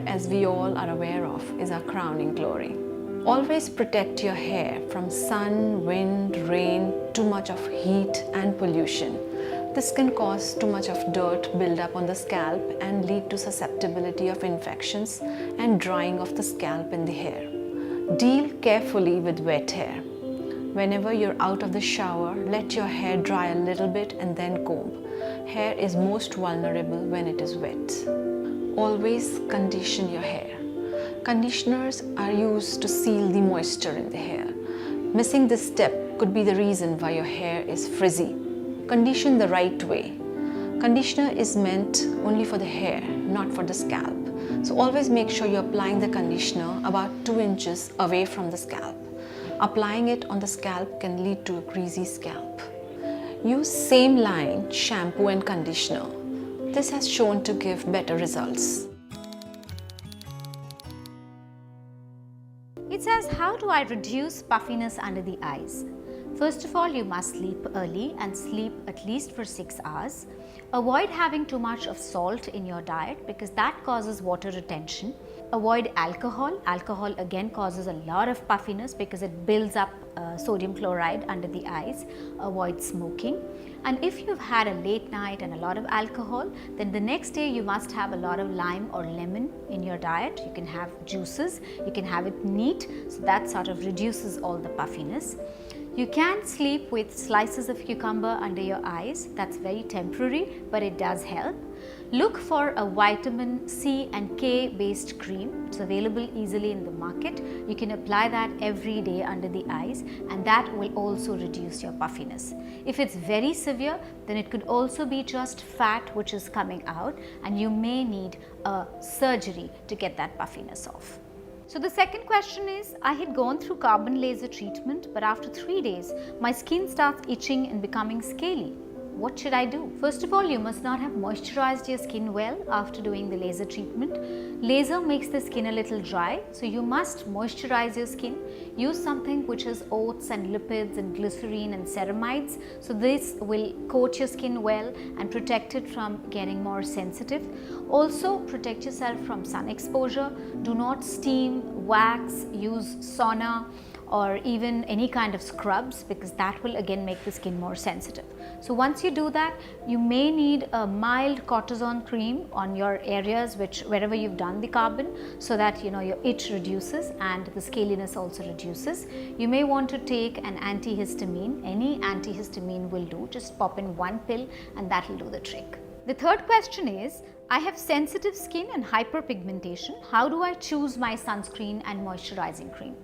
Hair, as we all are aware of, is our crowning glory. Always protect your hair from sun, wind, rain, too much of heat and pollution. This can cause too much of dirt build up on the scalp and lead to susceptibility of infections and drying of the scalp and the hair. Deal carefully with wet hair. Whenever you're out of the shower, let your hair dry a little bit and then comb. Hair is most vulnerable when it is wet. Always condition your hair. Conditioners are used to seal the moisture in the hair. Missing this step could be the reason why your hair is frizzy. Condition the right way. Conditioner is meant only for the hair, not for the scalp. So always make sure you're applying the conditioner about 2 inches away from the scalp. Applying it on the scalp can lead to a greasy scalp. Use same line shampoo and conditioner. This has shown to give better results. It says, how do I reduce puffiness under the eyes? First of all, you must sleep early and sleep at least for 6 hours. Avoid having too much of salt in your diet because that causes water retention. Avoid alcohol. Alcohol again causes a lot of puffiness because it builds up sodium chloride under the eyes. Avoid smoking. And if you've had a late night and a lot of alcohol, then the next day you must have a lot of lime or lemon in your diet. You can have juices, you can have it neat, so that sort of reduces all the puffiness. You can sleep with slices of cucumber under your eyes. That's very temporary, but it does help. Look for a vitamin C and K based cream. It's available easily in the market. You can apply that every day under the eyes, and that will also reduce your puffiness. If it's very severe, then it could also be just fat which is coming out, and you may need a surgery to get that puffiness off. So the second question is, I had gone through carbon laser treatment, but after 3 days, my skin starts itching and becoming scaly. What should I do? First of all, you must not have moisturized your skin well after doing the laser treatment. Laser makes the skin a little dry, so you must moisturize your skin. Use something which has oats and lipids and glycerine and ceramides. So this will coat your skin well and protect it from getting more sensitive. Also protect yourself from sun exposure. Do not steam, wax, use sauna or even any kind of scrubs, because that will again make the skin more sensitive. So once you do that, you may need a mild cortisone cream on your areas wherever you've done the carbon, so that your itch reduces and the scaliness also reduces. You may want to take an antihistamine. Any antihistamine will do. Just pop in 1 pill and that will do the trick. The third question is, I have sensitive skin and hyperpigmentation. How do I choose my sunscreen and moisturizing cream?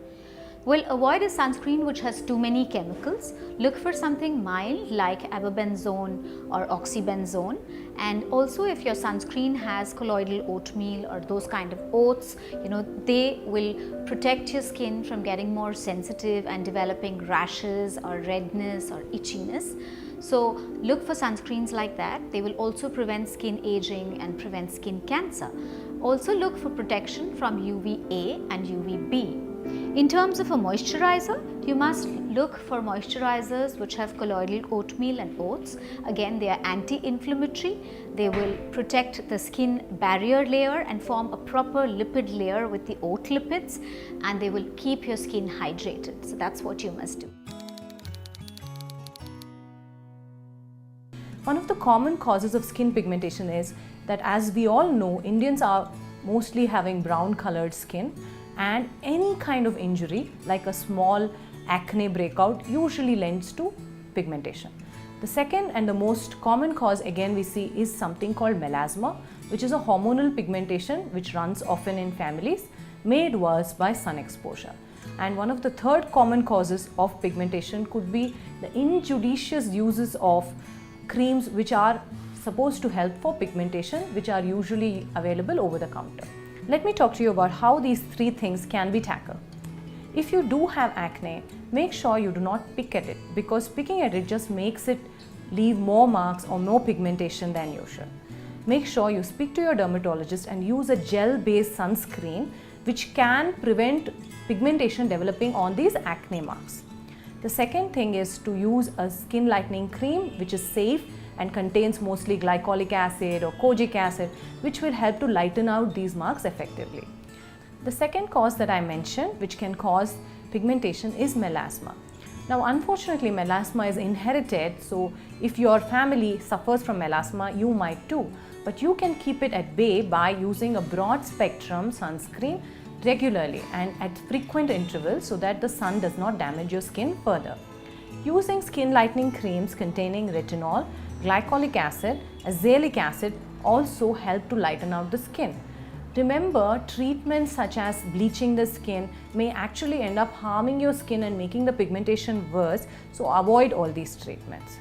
Well, avoid a sunscreen which has too many chemicals. Look for something mild like ababenzone or oxybenzone. And also, if your sunscreen has colloidal oatmeal or those kind of oats, they will protect your skin from getting more sensitive and developing rashes or redness or itchiness. So look for sunscreens like that. They will also prevent skin aging and prevent skin cancer. Also look for protection from UVA and UVB. In terms of a moisturizer, you must look for moisturizers which have colloidal oatmeal and oats. Again, they are anti-inflammatory. They will protect the skin barrier layer and form a proper lipid layer with the oat lipids, and they will keep your skin hydrated. So that's what you must do. One of the common causes of skin pigmentation is that, as we all know, Indians are mostly having brown colored skin, and any kind of injury like a small acne breakout usually lends to pigmentation. The second and the most common cause again we see is something called melasma, which is a hormonal pigmentation which runs often in families, made worse by sun exposure. And one of the third common causes of pigmentation could be the injudicious uses of creams which are supposed to help for pigmentation, which are usually available over the counter. Let me talk to you about how these 3 things can be tackled. If you do have acne, make sure you do not pick at it, because picking at it just makes it leave more marks or more pigmentation than usual. Make sure you speak to your dermatologist and use a gel-based sunscreen which can prevent pigmentation developing on these acne marks. The second thing is to use a skin lightening cream which is safe and contains mostly glycolic acid or kojic acid, which will help to lighten out these marks effectively. The second cause that I mentioned, which can cause pigmentation, is melasma. Now, unfortunately, melasma is inherited, so if your family suffers from melasma, you might too. But you can keep it at bay by using a broad spectrum sunscreen regularly and at frequent intervals so that the sun does not damage your skin further. Using skin lightening creams containing retinol, glycolic acid, azelaic acid also help to lighten out the skin. Remember, treatments such as bleaching the skin may actually end up harming your skin and making the pigmentation worse, so avoid all these treatments.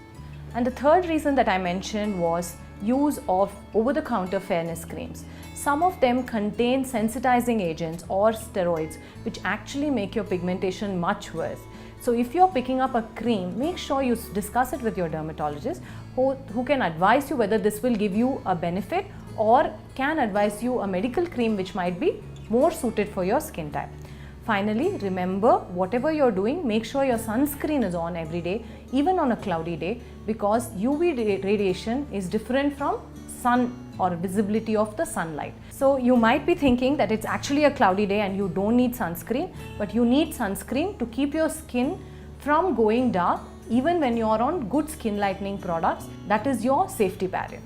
And the third reason that I mentioned was use of over-the-counter fairness creams. Some of them contain sensitizing agents or steroids which actually make your pigmentation much worse. So if you're picking up a cream, make sure you discuss it with your dermatologist who can advise you whether this will give you a benefit or can advise you a medical cream which might be more suited for your skin type. Finally, remember, whatever you're doing, make sure your sunscreen is on every day, even on a cloudy day, because UV radiation is different from sun or visibility of the sunlight. So you might be thinking that it's actually a cloudy day and you don't need sunscreen, but you need sunscreen to keep your skin from going dark even when you're on good skin lightening products. That is your safety barrier.